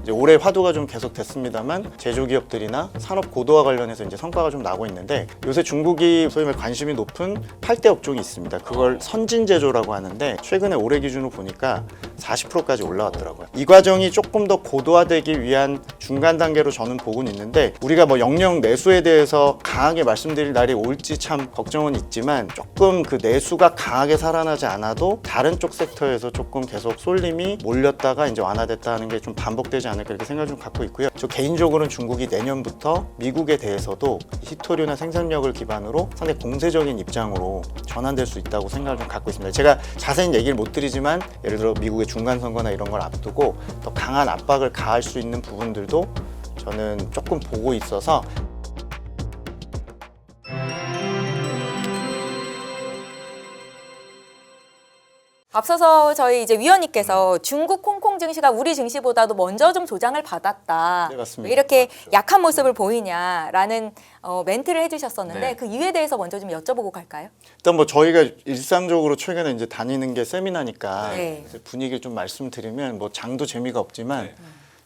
이제 올해 화두가 좀 계속 됐습니다만 제조기업들이나 산업 고도화 관련해서 이제 성과가 좀 나고 있는데 요새 중국이 소위 말 관심이 높은 8대 업종이 있습니다. 그걸 선진 제조라고 하는데 최근에 올해 기준으로 보니까 40%까지 올라왔더라고요. 이 과정이 조금 더 고도화되기 위한 중간 단계로 저는 보고는 있는데 우리가 뭐 영영 내수에 대해서 강하게 말씀드릴 날이 올지 참 걱정은 있지만 조금 그 내수가 강하게 살아나지 않아도 다른 쪽 섹터에서 조금 계속 쏠림이 몰렸다가 이제 완화됐다는 게 좀 반복되지 않을까 이렇게 생각을 좀 갖고 있고요. 저 개인적으로는 중국이 내년부터 미국에 대해서도 히토류나 생산력을 기반으로 상당히 공세적인 입장으로 전환될 수 있다고 생각을 좀 갖고 있습니다. 제가 자세히 얘기를 못 드리지만 예를 들어 미국의 중간 선거나 이런 걸 앞두고 더 강한 압박을 가할 수 있는 부분들도 저는 조금 보고 있어서 앞서서 저희 이제 위원님께서 중국 홍콩 증시가 우리 증시보다도 먼저 좀 조장을 받았다. 네, 맞습니다. 왜 이렇게 약한 모습을 보이냐라는 멘트를 해주셨었는데 네. 그 이유에 대해서 먼저 좀 여쭤보고 갈까요? 일단 뭐 저희가 일상적으로 최근에 이제 다니는 게 세미나니까 네. 이제 분위기를 좀 말씀드리면 뭐 장도 재미가 없지만 네.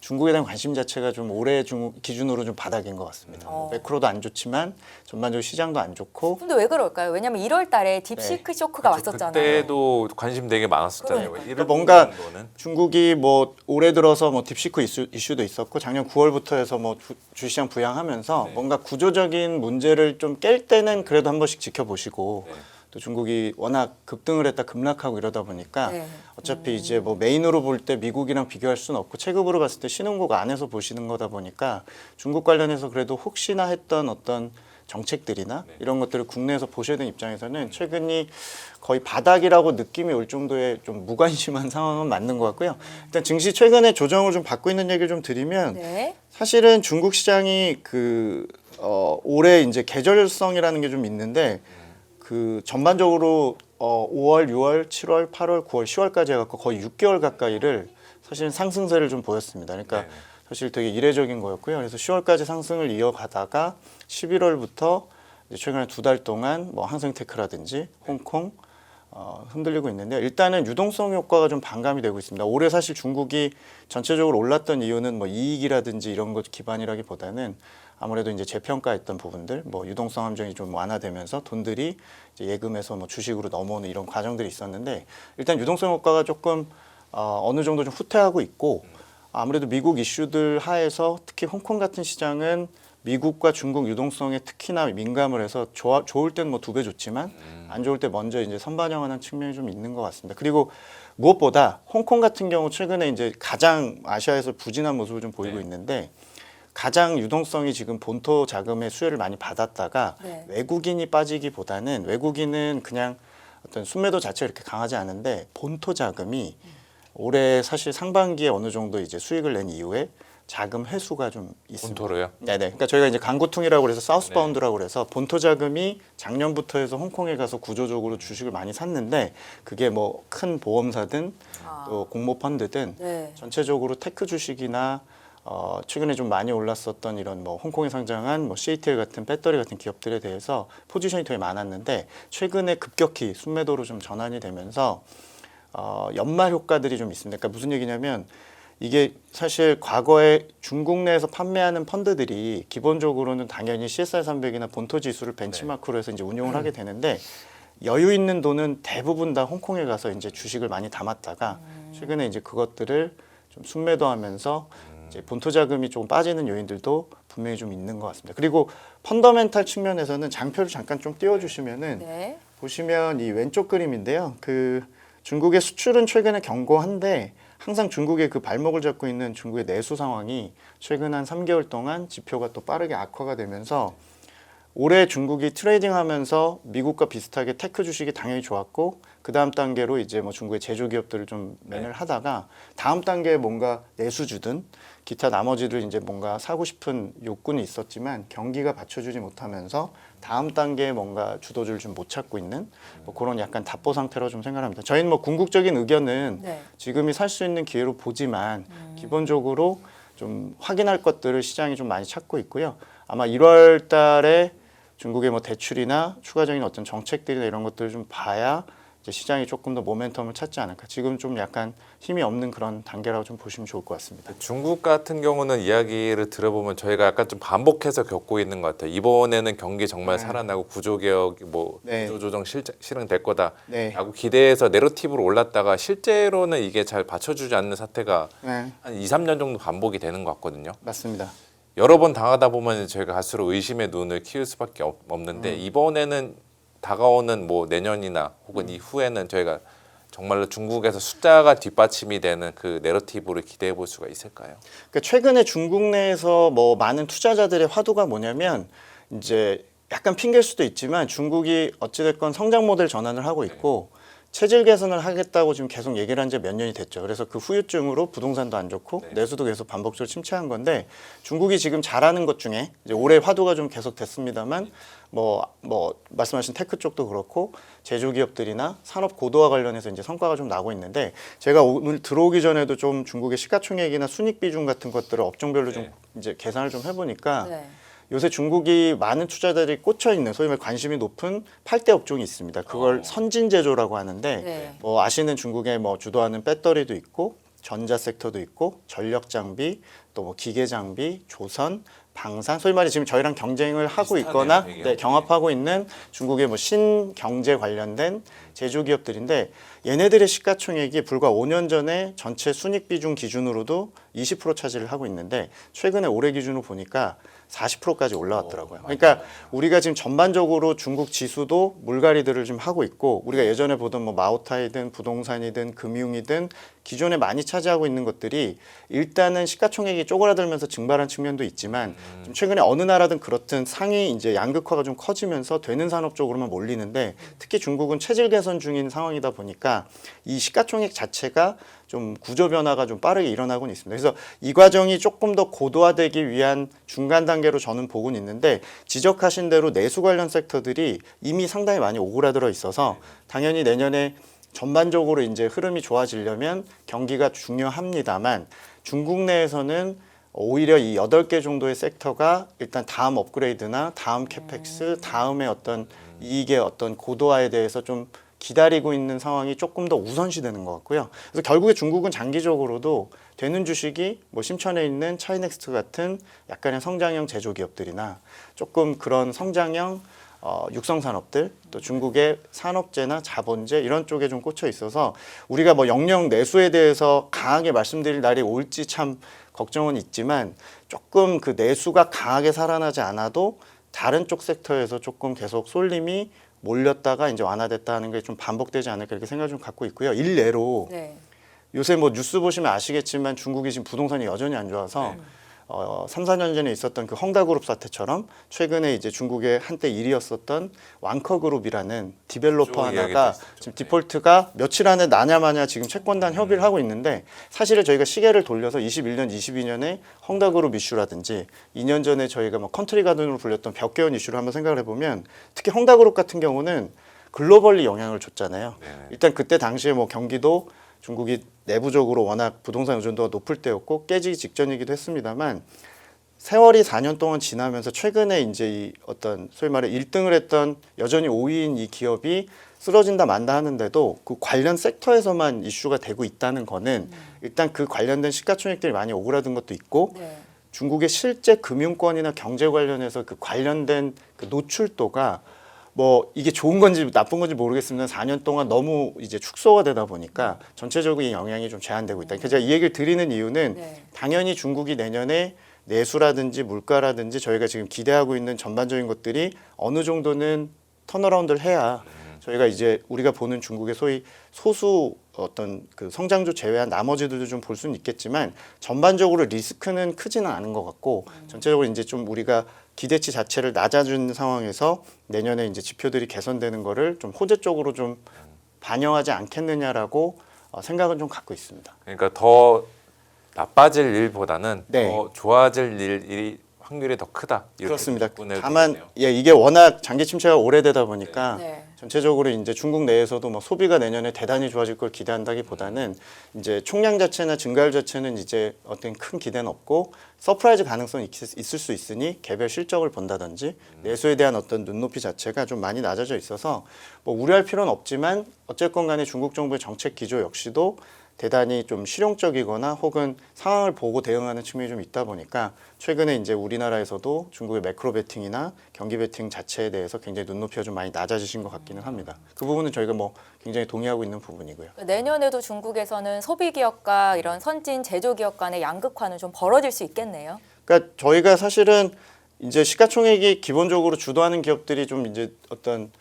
중국에 대한 관심 자체가 좀 올해 중국 기준으로 좀 바닥인 것 같습니다. 매크로도 안 좋지만 전반적으로 시장도 안 좋고 근데 왜 그럴까요? 왜냐면 1월 달에 딥시크 쇼크가 왔었잖아요. 그때도 관심 되게 많았었잖아요. 그러니까요. 이런 뭔가 정도는. 중국이 뭐 올해 들어서 뭐 딥시크 이슈도 있었고 작년 9월부터 해서 뭐 주시장 부양하면서 네. 뭔가 구조적인 문제를 좀 깰 때는 그래도 한 번씩 지켜보시고 네. 또 중국이 워낙 급등을 했다 급락하고 이러다 보니까 네. 어차피 이제 뭐 메인으로 볼 때 미국이랑 비교할 수는 없고 체급으로 봤을 때 신흥국 안에서 보시는 거다 보니까 중국 관련해서 그래도 혹시나 했던 어떤 정책들이나 네. 이런 것들을 국내에서 보셔야 되는 입장에서는 최근이 거의 바닥이라고 느낌이 올 정도의 좀 무관심한 상황은 맞는 것 같고요. 일단 증시 최근에 조정을 좀 받고 있는 얘기를 좀 드리면 네. 사실은 중국 시장이 올해 이제 계절성이라는 게 좀 있는데 그 전반적으로 5월, 6월, 7월, 8월, 9월, 10월까지 해갖고 거의 6개월 가까이를 사실 상승세를 좀 보였습니다. 그러니까 네. 사실 되게 이례적인 거였고요. 그래서 10월까지 상승을 이어가다가 11월부터 최근에 2달 동안 뭐 항생테크라든지 홍콩 흔들리고 있는데 일단은 유동성 효과가 좀 반감이 되고 있습니다. 올해 사실 중국이 전체적으로 올랐던 이유는 뭐 이익이라든지 이런 것 기반이라기보다는 아무래도 이제 재평가했던 부분들, 뭐 유동성 함정이 좀 완화되면서 돈들이 이제 예금에서 뭐 주식으로 넘어오는 이런 과정들이 있었는데 일단 유동성 효과가 조금 어느 정도 좀 후퇴하고 있고 아무래도 미국 이슈들 하에서 특히 홍콩 같은 시장은 미국과 중국 유동성에 특히나 민감을 해서 좋을 때는 뭐 2배 좋지만 안 좋을 때 먼저 이제 선반영하는 측면이 좀 있는 것 같습니다. 그리고 무엇보다 홍콩 같은 경우 최근에 이제 가장 아시아에서 부진한 모습을 좀 보이고 네. 있는데 가장 유동성이 지금 본토 자금의 수혜를 많이 받았다가 네. 외국인이 빠지기보다는 외국인은 그냥 어떤 순매도 자체가 이렇게 강하지 않은데 본토 자금이 올해 사실 상반기에 어느 정도 이제 수익을 낸 이후에 자금 회수가 좀 있습니다. 본토로요? 네네. 그러니까 저희가 이제 강구퉁이라고 그래서 사우스바운드라고 네. 그래서 본토 자금이 작년부터 해서 홍콩에 가서 구조적으로 주식을 많이 샀는데 그게 뭐 큰 보험사든 또 공모 펀드든 네. 전체적으로 테크 주식이나 최근에 좀 많이 올랐었던 이런 뭐 홍콩에 상장한 뭐 CATL 같은 배터리 같은 기업들에 대해서 포지션이 되게 많았는데 최근에 급격히 순매도로 좀 전환이 되면서 연말 효과들이 좀 있습니다. 그러니까 무슨 얘기냐면 이게 사실 과거에 중국 내에서 판매하는 펀드들이 기본적으로는 당연히 CSR 300이나 본토 지수를 벤치마크로 해서 이제 운용을 하게 되는데 여유 있는 돈은 대부분 다 홍콩에 가서 이제 주식을 많이 담았다가 최근에 이제 그것들을 좀 순매도하면서 이제 본토 자금이 조금 빠지는 요인들도 분명히 좀 있는 것 같습니다. 그리고 펀더멘탈 측면에서는 장표를 잠깐 좀 띄워주시면은 네. 보시면 이 왼쪽 그림인데요. 그 중국의 수출은 최근에 견고한데 항상 중국의 그 발목을 잡고 있는 중국의 내수 상황이 최근 한 3개월 동안 지표가 또 빠르게 악화가 되면서 올해 중국이 트레이딩하면서 미국과 비슷하게 테크 주식이 당연히 좋았고 그 다음 단계로 이제 뭐 중국의 제조 기업들을 좀 매매를 하다가 다음 단계에 뭔가 내수주든 기타 나머지를 이제 뭔가 사고 싶은 욕구는 있었지만 경기가 받쳐주지 못하면서 다음 단계에 뭔가 주도주를 좀 못 찾고 있는 뭐 그런 약간 답보 상태로 좀 생각합니다. 저희는 뭐 궁극적인 의견은 네. 지금이 살 수 있는 기회로 보지만 기본적으로 좀 확인할 것들을 시장이 좀 많이 찾고 있고요. 아마 1월 달에 중국의 뭐 대출이나 추가적인 어떤 정책들이나 이런 것들을 좀 봐야 이제 시장이 조금 더 모멘텀을 찾지 않을까. 지금 좀 약간 힘이 없는 그런 단계라고 좀 보시면 좋을 것 같습니다. 중국 같은 경우는 이야기를 들어보면 저희가 약간 좀 반복해서 겪고 있는 것 같아요. 이번에는 경기 정말 살아나고 구조개혁, 뭐 네. 구조조정 실행될 거다라고 네. 기대해서 내러티브로 올랐다가 실제로는 이게 잘 받쳐주지 않는 사태가 네, 한 2, 3년 정도 반복이 되는 것 같거든요. 맞습니다. 여러 번 당하다 보면 저희가 갈수록 의심의 눈을 키울 수밖에 없는데 이번에는 다가오는 뭐 내년이나 혹은 이후에는 저희가 정말로 중국에서 숫자가 뒷받침이 되는 그 내러티브를 기대해 볼 수가 있을까요? 그러니까 최근에 중국 내에서 뭐 많은 투자자들의 화두가 뭐냐면 이제 약간 핑계일 수도 있지만 중국이 어찌됐건 성장 모델 전환을 하고 있고 체질 개선을 하겠다고 지금 계속 얘기를 한 지 몇 년이 됐죠. 그래서 그 후유증으로 부동산도 안 좋고 내수도 계속 반복적으로 침체한 건데 중국이 지금 잘하는 것 중에 이제 올해 화두가 좀 계속 됐습니다만 뭐 말씀하신 테크 쪽도 그렇고 제조기업들이나 산업 고도화 관련해서 이제 성과가 좀 나고 있는데 제가 오늘 들어오기 전에도 좀 중국의 시가총액이나 순익 비중 같은 것들을 업종별로 좀 이제 계산을 좀 해보니까 네. 요새 중국이 많은 투자자들이 꽂혀 있는 소위 말 관심이 높은 8대 업종이 있습니다. 그걸 선진 제조라고 하는데 네. 뭐 아시는 중국에 뭐 주도하는 배터리도 있고 전자 섹터도 있고 전력 장비 또 뭐 기계 장비, 조선, 방산 소위 말해 지금 저희랑 경쟁을 하고 비슷하네요, 있거나 되게. 네, 경합하고 있는 중국의 뭐 신경제 관련된 제조기업들인데 얘네들의 시가총액이 불과 5년 전에 전체 순익 비중 기준으로도 20% 차지를 하고 있는데 최근에 올해 기준으로 보니까 40%까지 올라왔더라고요. 그러니까 우리가 지금 전반적으로 중국 지수도 물갈이들을 좀 하고 있고 우리가 예전에 보던 뭐 마오타이든 부동산이든 금융이든 기존에 많이 차지하고 있는 것들이 일단은 시가총액이 쪼그라들면서 증발한 측면도 있지만 좀 최근에 어느 나라든 그렇든 상위 이제 양극화가 좀 커지면서 되는 산업 쪽으로만 몰리는데 특히 중국은 체질 개선 중인 상황이다 보니까 이 시가총액 자체가 좀 구조 변화가 좀 빠르게 일어나고는 있습니다. 그래서 이 과정이 조금 더 고도화되기 위한 중간 단계로 저는 보고는 있는데 지적하신 대로 내수 관련 섹터들이 이미 상당히 많이 오그라들어 있어서 당연히 내년에 전반적으로 이제 흐름이 좋아지려면 경기가 중요합니다만 중국 내에서는 오히려 이 8개 정도의 섹터가 일단 다음 업그레이드나 다음 캐펙스, 다음의 어떤 이익의 어떤 고도화에 대해서 좀 기다리고 있는 상황이 조금 더 우선시되는 것 같고요. 그래서 결국에 중국은 장기적으로도 되는 주식이 뭐 심천에 있는 차이넥스트 같은 약간의 성장형 제조기업들이나 조금 그런 성장형 육성 산업들 또 중국의 산업재나 자본재 이런 쪽에 좀 꽂혀 있어서 우리가 뭐 영영 내수에 대해서 강하게 말씀드릴 날이 올지 참 걱정은 있지만 조금 그 내수가 강하게 살아나지 않아도 다른 쪽 섹터에서 조금 계속 쏠림이 몰렸다가 이제 완화됐다는 게 좀 반복되지 않을까 이렇게 생각을 좀 갖고 있고요. 일례로 네. 요새 뭐 뉴스 보시면 아시겠지만 중국이 지금 부동산이 여전히 안 좋아서 3, 4년 전에 있었던 그 헝다그룹 사태처럼 최근에 이제 중국의 한때 1위였었던 왕커그룹이라는 디벨로퍼 쭉 이야기도 하나가 있었죠. 지금 디폴트가 며칠 안에 나냐 마냐 지금 채권단 협의를 하고 있는데 사실은 저희가 시계를 돌려서 21년, 22년에 헝다그룹 이슈라든지 2년 전에 저희가 뭐 컨트리 가든으로 불렸던 벽개원 이슈를 한번 생각을 해보면 특히 헝다그룹 같은 경우는 글로벌리 영향을 줬잖아요. 일단 그때 당시에 뭐 경기도 중국이 내부적으로 워낙 부동산 의존도가 높을 때였고 깨지기 직전이기도 했습니다만 세월이 4년 동안 지나면서 최근에 이제 이 어떤 소위 말해 1등을 했던 여전히 5위인 이 기업이 쓰러진다 만다 하는데도 그 관련 섹터에서만 이슈가 되고 있다는 거는 일단 그 관련된 시가총액들이 많이 오그라든 것도 있고 네. 중국의 실제 금융권이나 경제 관련해서 그 관련된 그 노출도가 뭐 이게 좋은 건지 나쁜 건지 모르겠습니다. 4년 동안 너무 이제 축소가 되다 보니까 전체적으로 이 영향이 좀 제한되고 있다. 그래서 제가 이 얘기를 드리는 이유는 네. 당연히 중국이 내년에 내수라든지 물가라든지 저희가 지금 기대하고 있는 전반적인 것들이 어느 정도는 턴어라운드를 해야 저희가 이제 우리가 보는 중국의 소위 소수 어떤 그 성장주 제외한 나머지들도 좀 볼 수는 있겠지만 전반적으로 리스크는 크지는 않은 것 같고 전체적으로 이제 좀 우리가 기대치 자체를 낮아준 상황에서 내년에 이제 지표들이 개선되는 거를 좀 호재 쪽으로 좀 반영하지 않겠느냐라고 생각은 좀 갖고 있습니다. 그러니까 더 나빠질 일보다는 네. 더 좋아질 일이 확률이 더 크다. 이렇게 그렇습니다. 접근해도 다만 되겠네요. 예, 이게 워낙 장기 침체가 오래되다 보니까 네. 전체적으로 이제 중국 내에서도 뭐 소비가 내년에 대단히 좋아질 걸 기대한다기보다는 이제 총량 자체나 증가율 자체는 이제 어떤 큰 기대는 없고 서프라이즈 가능성이 있을 수 있으니 개별 실적을 본다든지 내수에 대한 어떤 눈높이 자체가 좀 많이 낮아져 있어서 뭐 우려할 필요는 없지만 어쨌건 간에 중국 정부의 정책 기조 역시도 대단히 좀 실용적이거나 혹은 상황을 보고 대응하는 측면이 좀 있다 보니까 최근에 이제 우리나라에서도 중국의 매크로 베팅이나 경기 베팅 자체에 대해서 굉장히 눈높이가 좀 많이 낮아지신 것 같기는 합니다. 그 부분은 저희가 뭐 굉장히 동의하고 있는 부분이고요. 내년에도 중국에서는 소비 기업과 이런 선진 제조 기업 간의 양극화는 좀 벌어질 수 있겠네요. 그러니까 저희가 사실은 이제 시가총액이 기본적으로 주도하는 기업들이 좀 이제 어떤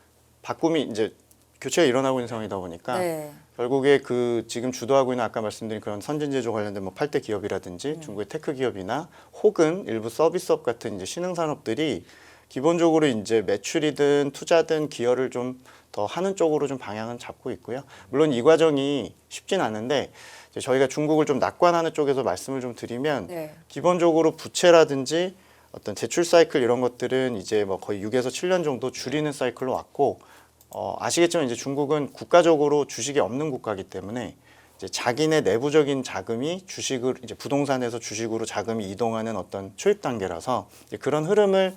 바꿈이 이제 교체가 일어나고 있는 상황이다 보니까 네. 결국에 그 지금 주도하고 있는 아까 말씀드린 그런 선진제조 관련된 뭐 8대 기업이라든지 중국의 테크 기업이나 혹은 일부 서비스업 같은 이제 신흥 산업들이 기본적으로 이제 매출이든 투자든 기여를 좀 더 하는 쪽으로 좀 방향은 잡고 있고요. 물론 이 과정이 쉽진 않은데 이제 저희가 중국을 좀 낙관하는 쪽에서 말씀을 좀 드리면 네. 기본적으로 부채라든지 어떤 대출 사이클 이런 것들은 이제 뭐 거의 6에서 7년 정도 줄이는 사이클로 왔고 아시겠지만 이제 중국은 국가적으로 주식이 없는 국가이기 때문에 이제 자기네 내부적인 자금이 주식을 이제 부동산에서 주식으로 자금이 이동하는 어떤 초입 단계라서 이제 그런 흐름을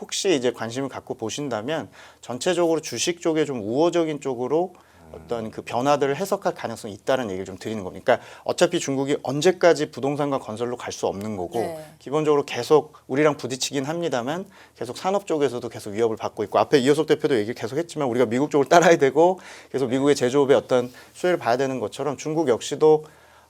혹시 이제 관심을 갖고 보신다면 전체적으로 주식 쪽에 좀 우호적인 쪽으로 어떤 그 변화들을 해석할 가능성이 있다는 얘기를 좀 드리는 겁니다. 그러니까 어차피 중국이 언제까지 부동산과 건설로 갈 수 없는 거고 네. 기본적으로 계속 우리랑 부딪히긴 합니다만 계속 산업 쪽에서도 계속 위협을 받고 있고 앞에 이효석 대표도 얘기를 계속 했지만 우리가 미국 쪽을 따라야 되고 계속 미국의 제조업의 어떤 수혜를 봐야 되는 것처럼 중국 역시도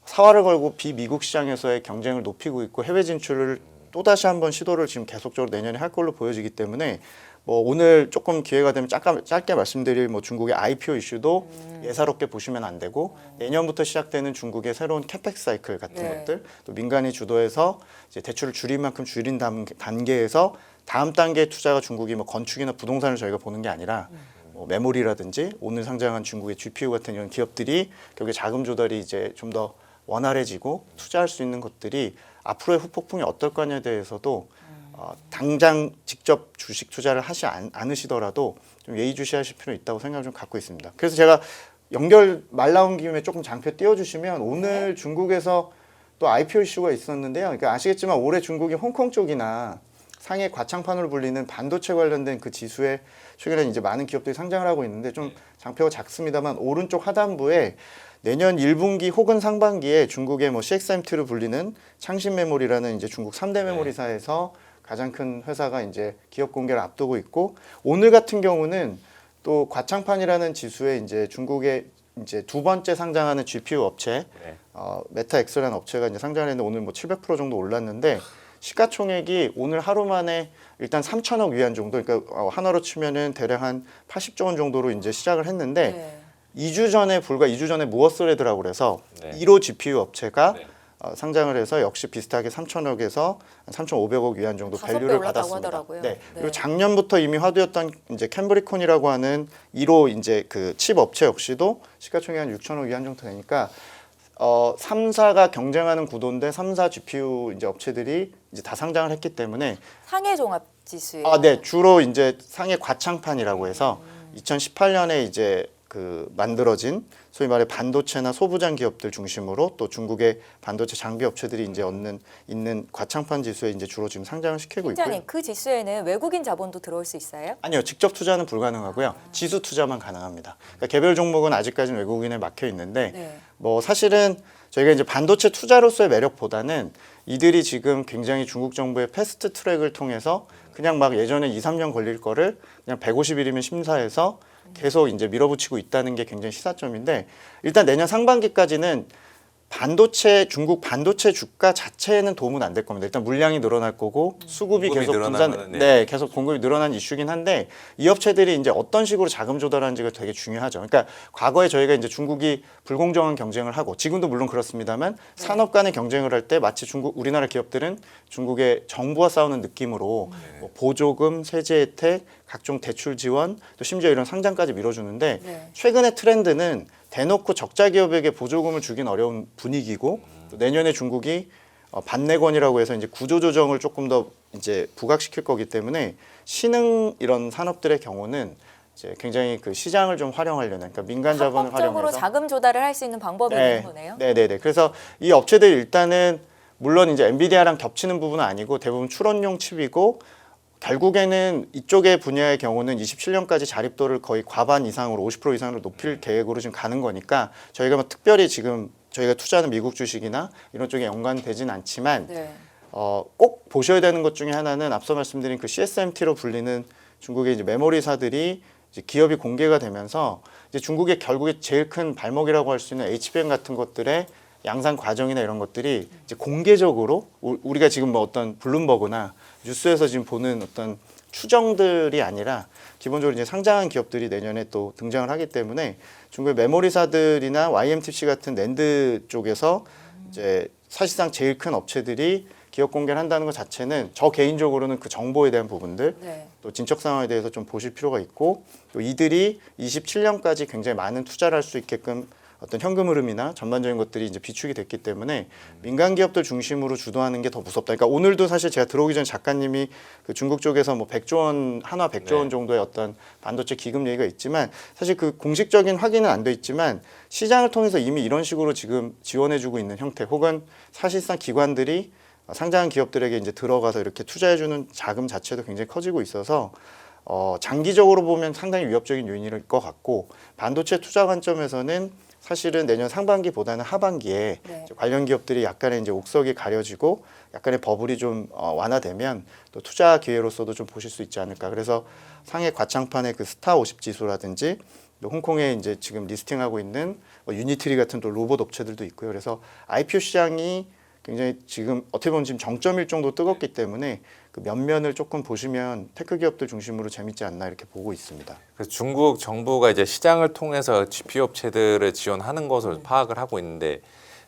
사활을 걸고 비미국 시장에서의 경쟁을 높이고 있고 해외 진출을 또다시 한번 시도를 지금 계속적으로 내년에 할 걸로 보여지기 때문에 뭐 오늘 조금 기회가 되면 짧게 말씀드릴 뭐 중국의 IPO 이슈도 예사롭게 보시면 안 되고 내년부터 시작되는 중국의 새로운 캐펙 사이클 같은 네. 것들 또 민간이 주도해서 이제 대출을 줄인 만큼 줄인 단계에서 다음 단계 투자가 중국이 뭐 건축이나 부동산을 저희가 보는 게 아니라 뭐 메모리라든지 오늘 상장한 중국의 GPU 같은 이런 기업들이 결국에 자금 조달이 이제 좀 더 원활해지고 투자할 수 있는 것들이 앞으로의 후폭풍이 어떨 거냐에 대해서도 당장 직접 주식 투자를 하지 않으시더라도 좀 예의주시하실 필요 있다고 생각을 좀 갖고 있습니다. 그래서 제가 연결 말 나온 김에 조금 장표 띄워주시면 오늘 중국에서 또 IPO 이슈가 있었는데요. 그러니까 아시겠지만 올해 중국이 홍콩 쪽이나 상해 과창판으로 불리는 반도체 관련된 그 지수에 최근에 이제 많은 기업들이 상장을 하고 있는데 좀 장표가 작습니다만 오른쪽 하단부에 내년 1분기 혹은 상반기에 중국의 뭐 CXMT로 불리는 창신 메모리라는 이제 중국 3대 메모리사에서 가장 큰 회사가 이제 기업 공개를 앞두고 있고 오늘 같은 경우는 또 과창판이라는 지수에 이제 중국의 이제 두 번째 상장하는 GPU 업체 메타엑스라는 업체가 이제 상장을 했는데 오늘 뭐 700% 정도 올랐는데 시가총액이 오늘 하루 만에 일단 3천억 위안 정도 그러니까 하나로 치면은 대략 한 80조 원 정도로 이제 시작을 했는데 네. 2주 전에 불과 2주 전에 무어스레드라고 그래서 네. 1호 GPU 업체가 네. 상장을 해서 역시 비슷하게 3천억에서 3,500억 위안 정도 5배 밸류를 올랐다고 받았습니다. 하더라고요. 네. 네. 그리고 작년부터 이미 화두였던 이제 캠브리콘이라고 하는 1호 이제 그 칩 업체 역시도 시가총액 한 6천억 위안 정도 되니까 3사가 경쟁하는 구도인데 3사 GPU 이제 업체들이 이제 다 상장을 했기 때문에 상해 종합 지수예요. 네, 주로 이제 상해 과창판이라고 해서 2018년에 이제 그 만들어진 소위 말해 반도체나 소부장 기업들 중심으로 또 중국의 반도체 장비 업체들이 이제 있는 과창판 지수에 이제 주로 지금 상장을 시키고 있고요. 팀장님, 그 지수에는 외국인 자본도 들어올 수 있어요? 아니요, 직접 투자는 불가능하고요. 지수 투자만 가능합니다. 그러니까 개별 종목은 아직까지는 외국인에 막혀 있는데 네. 뭐 사실은 저희가 이제 반도체 투자로서의 매력보다는 이들이 지금 굉장히 중국 정부의 패스트 트랙을 통해서 그냥 막 예전에 2, 3년 걸릴 거를 그냥 150일이면 심사해서 계속 이제 밀어붙이고 있다는 게 굉장히 시사점인데 일단 내년 상반기까지는 중국 반도체 주가 자체에는 도움은 안 될 겁니다. 일단 물량이 늘어날 거고 수급이 공급이 계속 늘어나면은, 계속 공급이 늘어난 이슈긴 한데 이 업체들이 이제 어떤 식으로 자금 조달하는지가 되게 중요하죠. 그러니까 과거에 저희가 이제 중국이 불공정한 경쟁을 하고 지금도 물론 그렇습니다만 산업 간의 경쟁을 할 때 마치 우리나라 기업들은 중국의 정부와 싸우는 느낌으로 뭐 보조금, 세제 혜택, 각종 대출 지원, 또 심지어 이런 상장까지 밀어주는데 네. 최근의 트렌드는 대놓고 적자 기업에게 보조금을 주긴 어려운 분위기고 또 내년에 중국이 반내건이라고 해서 이제 구조 조정을 조금 더 이제 부각시킬 거기 때문에 신흥 이런 산업들의 경우는 이제 굉장히 그 시장을 좀 활용하려는, 그러니까 민간 자본을 합법적으로 활용해서 자금 조달을 할 수 있는 방법이 있는 거네요. 네네네. 그래서 이 업체들 일단은 물론 이제 엔비디아랑 겹치는 부분은 아니고 대부분 출원용 칩이고, 결국에는 이쪽의 분야의 경우는 27년까지 자립도를 거의 과반 이상으로 50% 이상으로 높일 계획으로 지금 가는 거니까 저희가 뭐 특별히 지금 저희가 투자하는 미국 주식이나 이런 쪽에 연관되진 않지만 네. 꼭 보셔야 되는 것 중에 하나는 앞서 말씀드린 그 CSMT로 불리는 중국의 이제 메모리사들이 이제 기업이 공개가 되면서 이제 중국의 결국에 제일 큰 발목이라고 할 수 있는 HBM 같은 것들의 양산 과정이나 이런 것들이 이제 공개적으로 우리가 지금 뭐 어떤 블룸버그나 뉴스에서 지금 보는 어떤 추정들이 아니라 기본적으로 이제 상장한 기업들이 내년에 또 등장을 하기 때문에 중국의 메모리사들이나 YMTC 같은 낸드 쪽에서 이제 사실상 제일 큰 업체들이 기업 공개를 한다는 것 자체는 저 개인적으로는 그 정보에 대한 부분들 네. 또 진척 상황에 대해서 좀 보실 필요가 있고, 또 이들이 27년까지 굉장히 많은 투자를 할 수 있게끔 어떤 현금 흐름이나 전반적인 것들이 이제 비축이 됐기 때문에 민간 기업들 중심으로 주도하는 게 더 무섭다. 그러니까 오늘도 사실 제가 들어오기 전에 작가님이 그 중국 쪽에서 뭐 100조 원, 한화 100조 원 정도의 어떤 반도체 기금 얘기가 있지만, 사실 그 공식적인 확인은 안 돼 있지만 시장을 통해서 이미 이런 식으로 지금 지원해주고 있는 형태, 혹은 사실상 기관들이 상장한 기업들에게 이제 들어가서 이렇게 투자해주는 자금 자체도 굉장히 커지고 있어서 장기적으로 보면 상당히 위협적인 요인일 것 같고, 반도체 투자 관점에서는 사실은 내년 상반기보다는 하반기에 네. 관련 기업들이 약간의 이제 옥석이 가려지고 약간의 버블이 좀 완화되면 또 투자 기회로서도 좀 보실 수 있지 않을까. 그래서 상해 과창판의 그 스타 50 지수라든지 또 홍콩에 이제 지금 리스팅하고 있는 뭐 유니트리 같은 또 로봇 업체들도 있고요. 그래서 IPO 시장이 굉장히 지금 어떻게 보면 지금 정점일 정도 뜨겁기 때문에 그 면면을 조금 보시면 테크 기업들 중심으로 재밌지 않나 이렇게 보고 있습니다. 그래서 중국 정부가 이제 시장을 통해서 GPU 업체들을 지원하는 것으로 파악을 하고 있는데,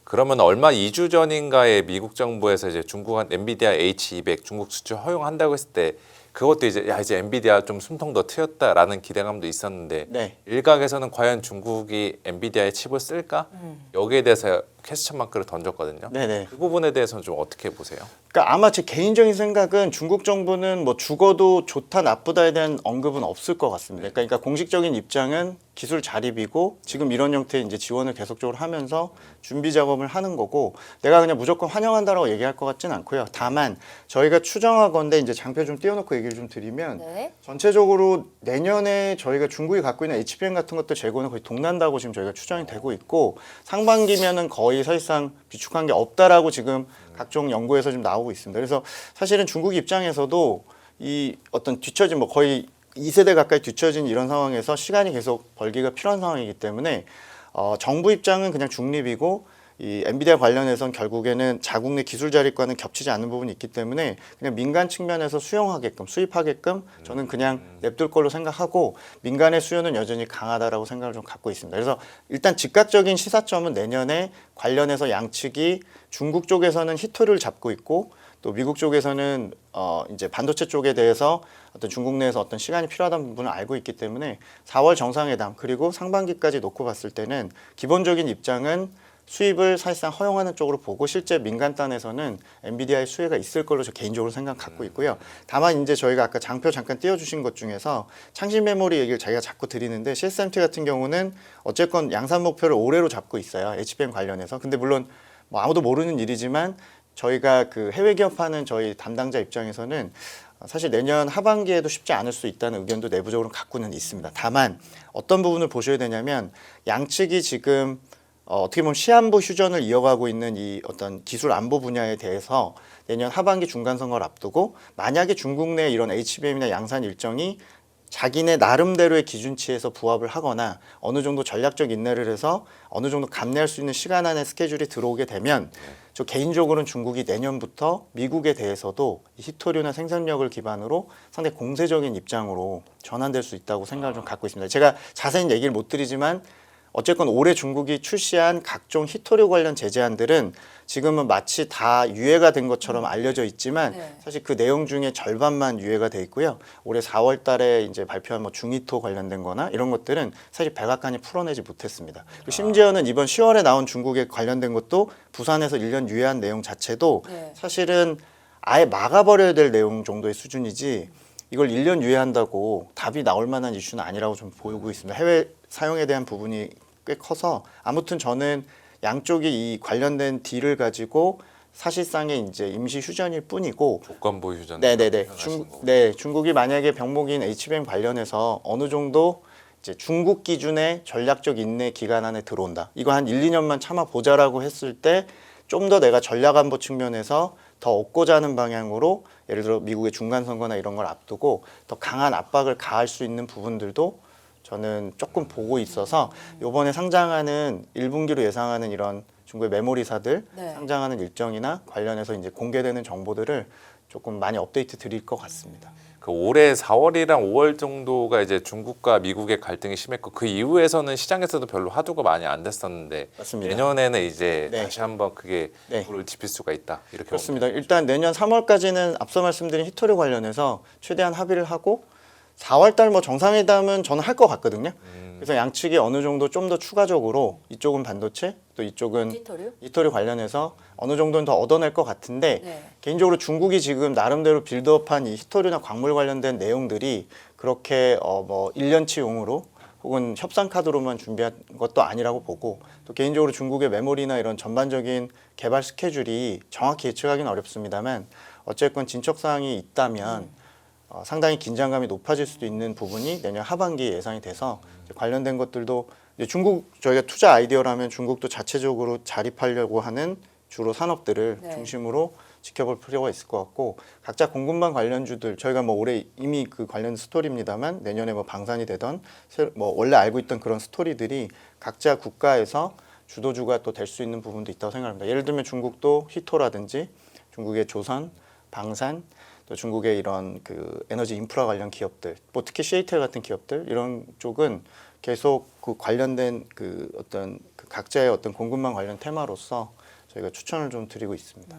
그러면 얼마 2주 전인가에 미국 정부에서 이제 중국한 엔비디아 H200 중국 수출 허용한다고 했을 때 그것도 이제 이제 엔비디아 좀 숨통 더 트였다라는 기대감도 있었는데, 네. 일각에서는 과연 중국이 엔비디아의 칩을 쓸까? 여기에 대해서 퀘스천 마크를 던졌거든요. 네네. 그 부분에 대해서는 좀 어떻게 보세요? 그러니까 아마 제 개인적인 생각은 중국 정부는 뭐 죽어도 좋다 나쁘다에 대한 언급은 없을 것 같습니다. 그러니까 공식적인 입장은 기술 자립이고 지금 이런 형태의 이제 지원을 계속적으로 하면서 준비 작업을 하는 거고, 내가 그냥 무조건 환영한다라고 얘기할 것 같진 않고요. 다만 저희가 추정하건대 이제 장표 좀 띄워놓고 얘기를 좀 드리면 네. 전체적으로 내년에 저희가 중국이 갖고 있는 HBM 같은 것들 재고는 거의 동난다고 지금 저희가 추정이 되고 있고, 상반기면은 거의 사실상 비축한 게 없다라고 지금 각종 연구에서 좀 나오고 있습니다. 그래서 사실은 중국 입장에서도 이 어떤 뒤처진 뭐 거의 2세대 가까이 뒤처진 이런 상황에서 시간이 계속 벌기가 필요한 상황이기 때문에 정부 입장은 그냥 중립이고, 이 엔비디아 관련해서는 결국에는 자국 내 기술 자립과는 겹치지 않는 부분이 있기 때문에 그냥 민간 측면에서 수용하게끔 수입하게끔 저는 그냥 냅둘 걸로 생각하고, 민간의 수요는 여전히 강하다라고 생각을 좀 갖고 있습니다. 그래서 일단 즉각적인 시사점은 내년에 관련해서 양측이 중국 쪽에서는 히토를 잡고 있고, 또 미국 쪽에서는 이제 반도체 쪽에 대해서 어떤 중국 내에서 어떤 시간이 필요하다는 부분을 알고 있기 때문에 4월 정상회담 그리고 상반기까지 놓고 봤을 때는 기본적인 입장은 수입을 사실상 허용하는 쪽으로 보고, 실제 민간단에서는 엔비디아의 수혜가 있을 걸로 저 개인적으로 생각 갖고 있고요. 다만 이제 저희가 아까 장표 잠깐 띄워주신 것 중에서 창신 메모리 얘기를 저희가 자꾸 드리는데, CSMT 같은 경우는 어쨌건 양산 목표를 올해로 잡고 있어요. HBM 관련해서. 근데 물론 뭐 아무도 모르는 일이지만 저희가 그 해외 기업하는 저희 담당자 입장에서는 사실 내년 하반기에도 쉽지 않을 수 있다는 의견도 내부적으로 갖고는 있습니다. 다만 어떤 부분을 보셔야 되냐면, 양측이 지금 어떻게 보면 시한부 휴전을 이어가고 있는 이 어떤 기술 안보 분야에 대해서 내년 하반기 중간 선거를 앞두고, 만약에 중국 내 이런 HBM이나 양산 일정이 자기네 나름대로의 기준치에서 부합을 하거나 어느 정도 전략적 인내를 해서 어느 정도 감내할 수 있는 시간 안에 스케줄이 들어오게 되면, 저 개인적으로는 중국이 내년부터 미국에 대해서도 이 히토류나 생산력을 기반으로 상당히 공세적인 입장으로 전환될 수 있다고 생각을 좀 갖고 있습니다. 제가 자세히 얘기를 못 드리지만 어쨌건 올해 중국이 출시한 각종 히토류 관련 제재안들은 지금은 마치 다 유예가 된 것처럼 알려져 있지만 네. 사실 그 내용 중에 절반만 유예가 돼 있고요. 올해 4월 달에 이제 발표한 뭐 중이토 관련된 거나 이런 것들은 사실 백악관이 풀어내지 못했습니다. 그리고 심지어는 이번 10월에 나온 중국에 관련된 것도 부산에서 1년 유예한 내용 자체도 네. 사실은 아예 막아버려야 될 내용 정도의 수준이지 이걸 1년 유예한다고 답이 나올 만한 이슈는 아니라고 좀 보이고 있습니다. 해외 사용에 대한 부분이 꽤 커서 아무튼 저는 양쪽이 이 관련된 딜을 가지고 사실상의 이제 임시 휴전일 뿐이고 조건부 휴전. 네네네. 중국이 만약에 병목인 HBM 관련해서 어느 정도 이제 중국 기준의 전략적 인내 기간 안에 들어온다. 이거 한 1, 2년만 참아 보자라고 했을 때 좀 더 내가 전략 안보 측면에서 더 얻고자 하는 방향으로 예를 들어 미국의 중간 선거나 이런 걸 앞두고 더 강한 압박을 가할 수 있는 부분들도 저는 조금 보고 있어서 이번에 상장하는 1분기로 예상하는 이런 중국의 메모리사들 네. 상장하는 일정이나 관련해서 이제 공개되는 정보들을 조금 많이 업데이트 드릴 것 같습니다. 그 올해 4월이랑 5월 정도가 이제 중국과 미국의 갈등이 심했고 그 이후에서는 시장에서도 별로 화두가 많이 안 됐었는데 맞습니다. 내년에는 이제 네. 다시 한번 그게 네. 불을 지필 수가 있다. 이렇게 그렇습니다. 일단 내년 3월까지는 앞서 말씀드린 히토리 관련해서 최대한 합의를 하고 4월 달 뭐 정상회담은 저는 할 것 같거든요. 그래서 양측이 어느 정도 좀 더 추가적으로 이쪽은 반도체 또 이쪽은 디지털이요? 이토리 관련해서 어느 정도는 더 얻어낼 것 같은데 네. 개인적으로 중국이 지금 나름대로 빌드업한 이 히토리나 광물 관련된 내용들이 그렇게 뭐 1년치용으로 혹은 협상 카드로만 준비한 것도 아니라고 보고 또 개인적으로 중국의 메모리나 이런 전반적인 개발 스케줄이 정확히 예측하기는 어렵습니다만 어쨌건 진척 사항이 있다면 상당히 긴장감이 높아질 수도 있는 부분이 내년 하반기에 예상이 돼서 이제 관련된 것들도 이제 중국 저희가 투자 아이디어라면 중국도 자체적으로 자립하려고 하는 주로 산업들을 네. 중심으로 지켜볼 필요가 있을 것 같고 각자 공급망 관련주들 저희가 뭐 올해 이미 그 관련 스토리입니다만 내년에 뭐 방산이 되던 뭐 원래 알고 있던 그런 스토리들이 각자 국가에서 주도주가 또 될 수 있는 부분도 있다고 생각합니다. 예를 들면 중국도 히토라든지 중국의 조선, 방산 또 중국의 이런 그 에너지 인프라 관련 기업들, 뭐 특히 CATL 같은 기업들 이런 쪽은 계속 그 관련된 그 어떤 그 각자의 어떤 공급망 관련 테마로서 저희가 추천을 좀 드리고 있습니다.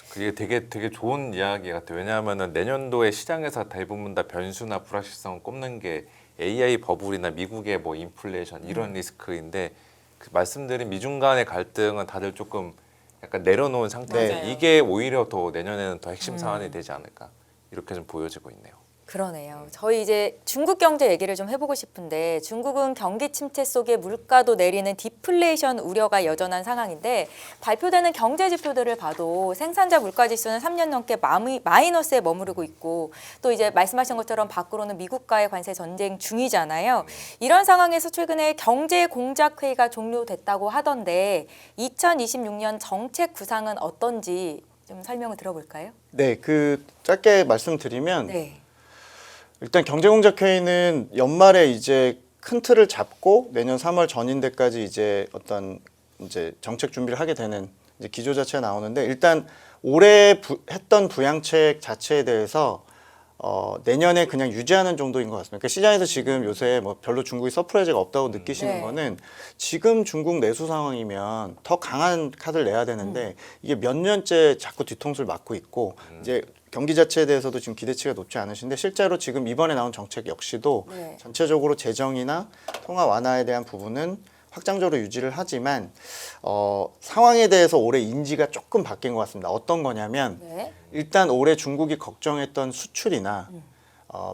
그게 되게 좋은 이야기 같아요. 왜냐하면은 내년도에 시장에서 대부분 다 변수나 불확실성을 꼽는 게 AI 버블이나 미국의 뭐 인플레이션 이런 리스크인데 그 말씀드린 미중 간의 갈등은 다들 조금 약간 내려놓은 상태인데 맞아요. 이게 오히려 더 내년에는 더 핵심 사안이 되지 않을까 이렇게 좀 보여지고 있네요. 그러네요. 저희 이제 중국 경제 얘기를 좀 해보고 싶은데 중국은 경기 침체 속에 물가도 내리는 디플레이션 우려가 여전한 상황인데 발표되는 경제 지표들을 봐도 생산자 물가 지수는 3년 넘게 마이너스에 머무르고 있고 또 이제 말씀하신 것처럼 밖으로는 미국과의 관세 전쟁 중이잖아요. 이런 상황에서 최근에 경제 공작 회의가 종료됐다고 하던데 2026년 정책 구상은 어떤지 좀 설명을 들어볼까요? 네, 그 짧게 말씀드리면 네. 일단 경제공작회의는 연말에 이제 큰 틀을 잡고 내년 3월 전인대까지 이제 어떤 이제 정책 준비를 하게 되는 이제 기조 자체가 나오는데 일단 올해 했던 부양책 자체에 대해서 내년에 그냥 유지하는 정도인 것 같습니다. 그러니까 시장에서 지금 요새 뭐 별로 중국이 서프라이즈가 없다고 느끼시는 네. 거는 지금 중국 내수 상황이면 더 강한 카드를 내야 되는데 이게 몇 년째 자꾸 뒤통수를 맞고 있고 이제 경기 자체에 대해서도 지금 기대치가 높지 않으신데 실제로 지금 이번에 나온 정책 역시도 네. 전체적으로 재정이나 통화 완화에 대한 부분은 확장적으로 유지를 하지만 상황에 대해서 올해 인지가 조금 바뀐 것 같습니다. 어떤 거냐면 네. 일단 올해 중국이 걱정했던 수출이나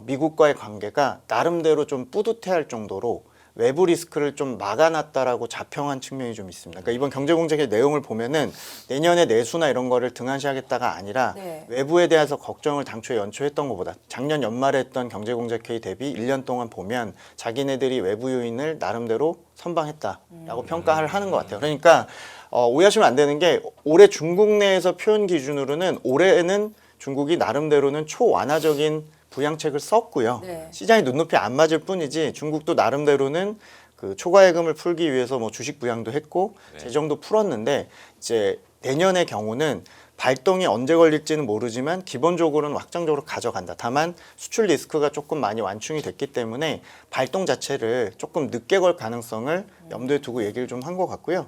미국과의 관계가 나름대로 좀 뿌듯해할 정도로 외부 리스크를 좀 막아놨다라고 자평한 측면이 좀 있습니다. 그러니까 이번 경제공작의 내용을 보면은 내년에 내수나 이런 거를 등한시하겠다가 아니라 네. 외부에 대해서 걱정을 당초에 연초했던 것보다 작년 연말에 했던 경제공작회의 대비 1년 동안 보면 자기네들이 외부 요인을 나름대로 선방했다라고 평가를 하는 것 같아요. 그러니까 오해하시면 안 되는 게 올해 중국 내에서 표현 기준으로는 올해는 중국이 나름대로는 초완화적인 부양책을 썼고요. 네. 시장이 눈높이 안 맞을 뿐이지 중국도 나름대로는 그 초과예금을 풀기 위해서 뭐 주식 부양도 했고 재정도 풀었는데 이제 내년의 경우는 발동이 언제 걸릴지는 모르지만 기본적으로는 확장적으로 가져간다. 다만 수출 리스크가 조금 많이 완충이 됐기 때문에 발동 자체를 조금 늦게 걸 가능성을 염두에 두고 얘기를 좀 한 것 같고요.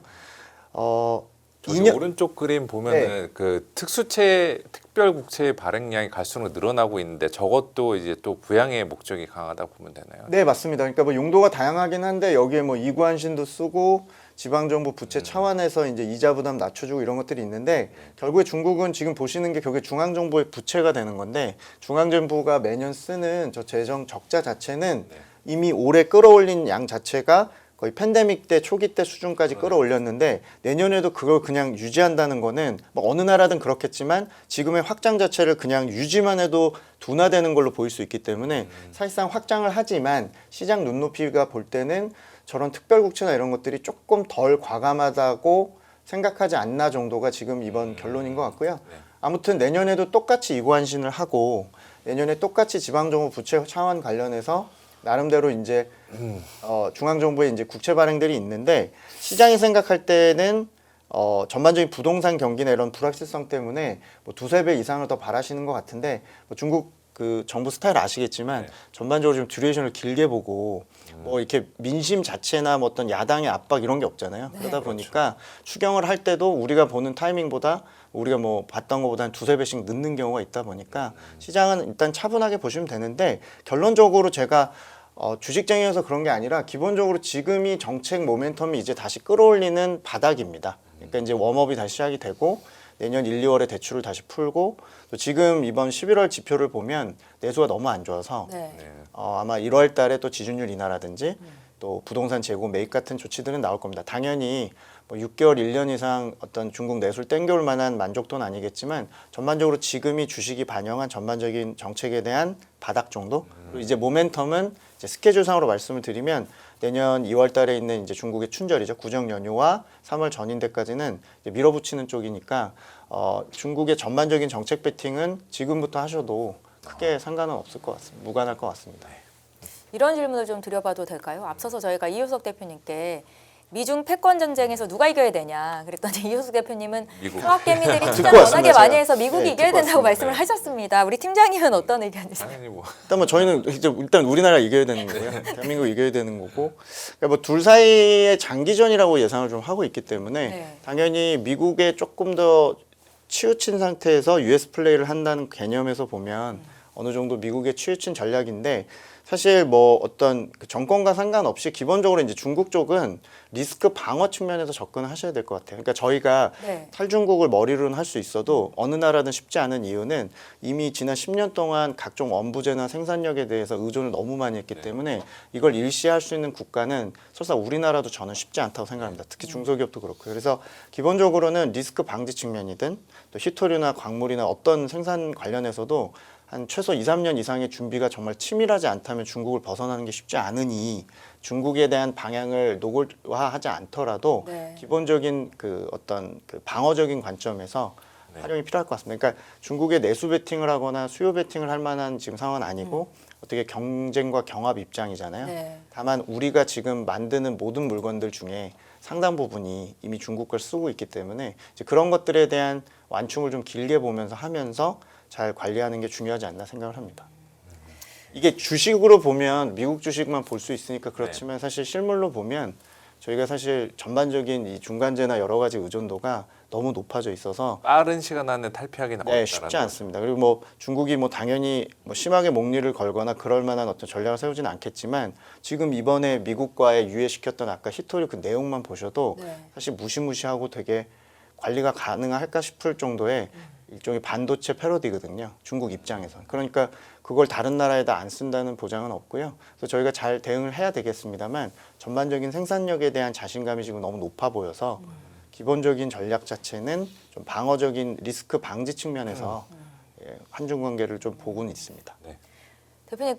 저기 2년 오른쪽 그림 보면은 그 특별국채 발행량이 갈수록 늘어나고 있는데 저것도 이제 또 부양의 목적이 강하다 보면 되나요? 네, 맞습니다. 그러니까 뭐 용도가 다양하긴 한데 여기에 뭐 이관신도 쓰고 지방정부 부채 차원에서 이제 이자 부담 낮춰주고 이런 것들이 있는데 결국에 중국은 지금 보시는 게 결국에 중앙정부의 부채가 되는 건데 중앙정부가 매년 쓰는 저 재정 적자 자체는 이미 올해 끌어올린 양 자체가 거의 팬데믹 때 초기 때 수준까지 끌어올렸는데 내년에도 그걸 그냥 유지한다는 거는 뭐 어느 나라든 그렇겠지만 지금의 확장 자체를 그냥 유지만 해도 둔화되는 걸로 보일 수 있기 때문에 사실상 확장을 하지만 시장 눈높이가 볼 때는 저런 특별국채나 이런 것들이 조금 덜 과감하다고 생각하지 않나 정도가 지금 이번 결론인 것 같고요. 아무튼 내년에도 똑같이 이관신을 하고 내년에 똑같이 지방정부 부채 차원 관련해서 나름대로 이제 중앙정부의 이제 국채 발행들이 있는데 시장이 생각할 때는 전반적인 부동산 경기나 이런 불확실성 때문에 뭐 두세 배 이상을 더 바라시는 것 같은데 뭐 중국 그 정부 스타일 아시겠지만 전반적으로 좀 듀레이션을 길게 보고 뭐 이렇게 민심 자체나 뭐 어떤 야당의 압박 이런 게 없잖아요. 그러다 보니까 추경을 할 때도 우리가 보는 타이밍보다 우리가 뭐 봤던 것보다 한 두세 배씩 늦는 경우가 있다 보니까 시장은 일단 차분하게 보시면 되는데 결론적으로 제가 주식쟁이여서 그런 게 아니라 기본적으로 지금이 정책 모멘텀이 이제 다시 끌어올리는 바닥입니다. 그러니까 이제 웜업이 다시 시작이 되고 내년 1, 2월에 대출을 다시 풀고 또 지금 이번 11월 지표를 보면 내수가 너무 안 좋아서 아마 1월 달에 또 지준율 인하라든지 또 부동산 재고 매입 같은 조치들은 나올 겁니다. 당연히 뭐 6개월, 1년 이상 어떤 중국 내수를 땡겨올 만한 만족도는 아니겠지만 전반적으로 지금이 주식이 반영한 전반적인 정책에 대한 바닥 정도? 그리고 이제 모멘텀은 이제 스케줄상으로 말씀을 드리면 내년 2월 달에 있는 이제 중국의 춘절이죠. 구정 연휴와 3월 전인대까지는 이제 밀어붙이는 쪽이니까 중국의 전반적인 정책 배팅은 지금부터 하셔도 크게 상관은 없을 것 같습니다. 무관할 것 같습니다. 이런 질문을 좀 드려봐도 될까요? 앞서서 저희가 이효석 대표님께 미중 패권 전쟁에서 누가 이겨야 되냐 그랬더니 이효석 대표님은 미국. 통합개미들이 투자를 듣고 왔습니다, 워낙에 많이 제가. 해서 미국이 네, 이겨야 듣고 된다고 왔습니다. 말씀을 하셨습니다. 우리 팀장님은 어떤 의견이세요? 당연히 뭐 일단 뭐 저희는 이제 일단 우리나라 이겨야 되는 거고요. 대한민국 이겨야 되는 거고. 그러니까 뭐 둘 사이의 장기전이라고 예상을 좀 하고 있기 때문에 네. 당연히 미국에 조금 더 치우친 상태에서 US 플레이를 한다는 개념에서 보면 어느 정도 미국의 치우친 전략인데 사실 뭐 어떤 그 정권과 상관없이 기본적으로 이제 중국 쪽은 리스크 방어 측면에서 접근을 하셔야 될 것 같아요. 그러니까 저희가 네. 탈중국을 머리로는 할 수 있어도 어느 나라든 쉽지 않은 이유는 이미 지난 10년 동안 각종 원부재나 생산력에 대해서 의존을 너무 많이 했기 때문에 이걸 일시할 수 있는 국가는 설사 우리나라도 저는 쉽지 않다고 생각합니다. 특히 중소기업도 그렇고요. 그래서 기본적으로는 리스크 방지 측면이든 또 희토류나 광물이나 어떤 생산 관련해서도 한 최소 2, 3년 이상의 준비가 정말 치밀하지 않다면 중국을 벗어나는 게 쉽지 않으니 중국에 대한 방향을 노골화하지 않더라도 네. 기본적인 그 어떤 그 방어적인 관점에서 활용이 필요할 것 같습니다. 그러니까 중국의 내수 베팅을 하거나 수요 베팅을 할 만한 지금 상황은 아니고 어떻게 경쟁과 경합 입장이잖아요. 네. 다만 우리가 지금 만드는 모든 물건들 중에 상당 부분이 이미 중국 걸 쓰고 있기 때문에 이제 그런 것들에 대한 완충을 좀 길게 보면서 하면서 잘 관리하는 게 중요하지 않나 생각을 합니다. 이게 주식으로 보면 미국 주식만 볼 수 있으니까 그렇지만 사실 실물로 보면 저희가 사실 전반적인 이 중간재나 여러 가지 의존도가 너무 높아져 있어서 빠른 시간 안에 탈피하기는 네, 어렵다는 쉽지 않습니다. 그리고 뭐 중국이 뭐 당연히 뭐 심하게 목리를 걸거나 그럴 만한 어떤 전략을 세우지는 않겠지만 지금 이번에 미국과의 유예시켰던 아까 히토리 그 내용만 보셔도 네. 사실 무시무시하고 되게 관리가 가능할까 싶을 정도의 일종의 반도체 패러디거든요. 중국 입장에서. 그러니까 그걸 다른 나라에다 안 쓴다는 보장은 없고요. 그래서 저희가 잘 대응을 해야 되겠습니다만 전반적인 생산력에 대한 자신감이 지금 너무 높아 보여서 기본적인 전략 자체는 좀 방어적인 리스크 방지 측면에서 한중 관계를 좀 보고는 있습니다. 대표님,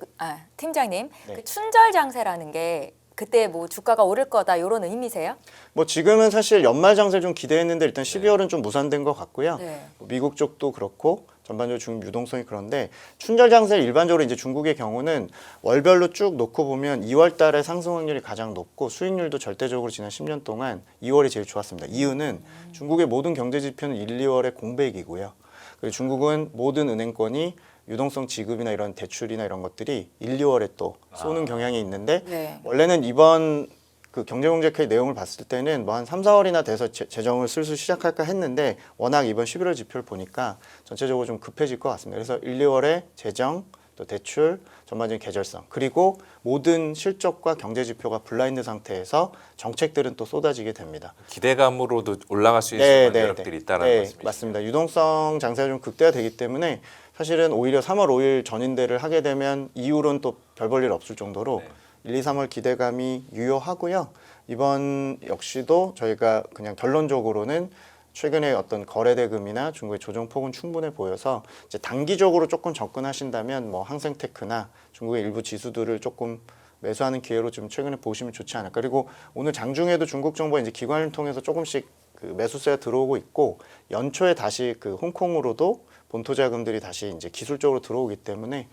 팀장님, 네. 그 춘절 장세라는 게 그때 뭐 주가가 오를 거다 이런 의미세요? 뭐 지금은 사실 연말 장세를 좀 기대했는데 일단 12월은 좀 무산된 것 같고요. 네. 미국 쪽도 그렇고 전반적으로 중국 유동성이 그런데 춘절 장세 일반적으로 이제 중국의 경우는 월별로 쭉 놓고 보면 2월 달에 상승 확률이 가장 높고 수익률도 절대적으로 지난 10년 동안 2월이 제일 좋았습니다. 이유는 중국의 모든 경제 지표는 1, 2월에 공백이고요. 그리고 중국은 모든 은행권이 유동성 지급이나 이런 대출이나 이런 것들이 1, 2월에 또 쏘는 경향이 있는데 네. 원래는 이번 그 경제공제회의 내용을 봤을 때는 뭐 한 3, 4월이나 돼서 재정을 슬슬 시작할까 했는데 워낙 이번 11월 지표를 보니까 전체적으로 좀 급해질 것 같습니다. 그래서 1, 2월에 재정, 또 대출, 전반적인 계절성, 그리고 모든 실적과 경제 지표가 블라인드 상태에서 정책들은 또 쏟아지게 됩니다. 기대감으로도 올라갈 수 있는 여력들이 있다는 말씀이시죠? 맞습니다. 유동성 장세가 좀 극대화되기 때문에 사실은 오히려 3월 5일 전인대를 하게 되면 이후로는 또 별 볼 일 없을 정도로 1, 2, 3월 기대감이 유효하고요. 이번 역시도 저희가 그냥 결론적으로는 최근에 어떤 거래 대금이나 중국의 조정 폭은 충분해 보여서 이제 단기적으로 조금 접근하신다면 뭐 항생테크나 중국의 일부 지수들을 조금 매수하는 기회로 좀 최근에 보시면 좋지 않을까. 그리고 오늘 장중에도 중국 정부 이제 기관을 통해서 조금씩 그 매수세가 들어오고 있고 연초에 다시 그 홍콩으로도 본토 자금들이 다시 이제 기술적으로 들어오기 때문에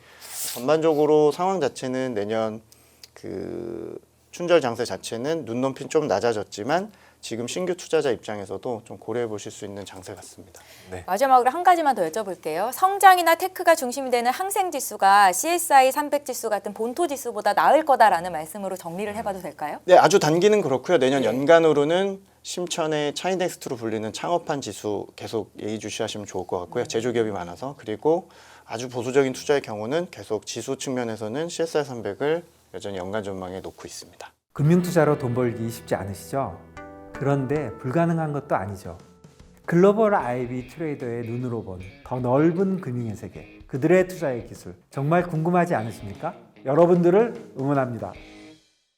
전반적으로 상황 자체는 내년 그 춘절 장세 자체는 눈 높이는 좀 낮아졌지만 지금 신규 투자자 입장에서도 좀 고려해 보실 수 있는 장세 같습니다. 네. 마지막으로 한 가지만 더 여쭤볼게요. 성장이나 테크가 중심이 되는 항생지수가 CSI 300 지수 같은 본토 지수보다 나을 거다라는 말씀으로 정리를 해봐도 될까요? 네, 아주 단기는 그렇고요. 내년 연간으로는 심천의 차이넥스트로 불리는 창업한 지수 계속 예의주시하시면 좋을 것 같고요. 제조기업이 많아서. 그리고 아주 보수적인 투자의 경우는 계속 지수 측면에서는 CSI 300을 여전히 연간 전망에 놓고 있습니다. 금융투자로 돈 벌기 쉽지 않으시죠? 그런데 불가능한 것도 아니죠. 글로벌 IB 트레이더의 눈으로 본 더 넓은 금융의 세계, 그들의 투자의 기술 정말 궁금하지 않으십니까? 여러분들을 응원합니다.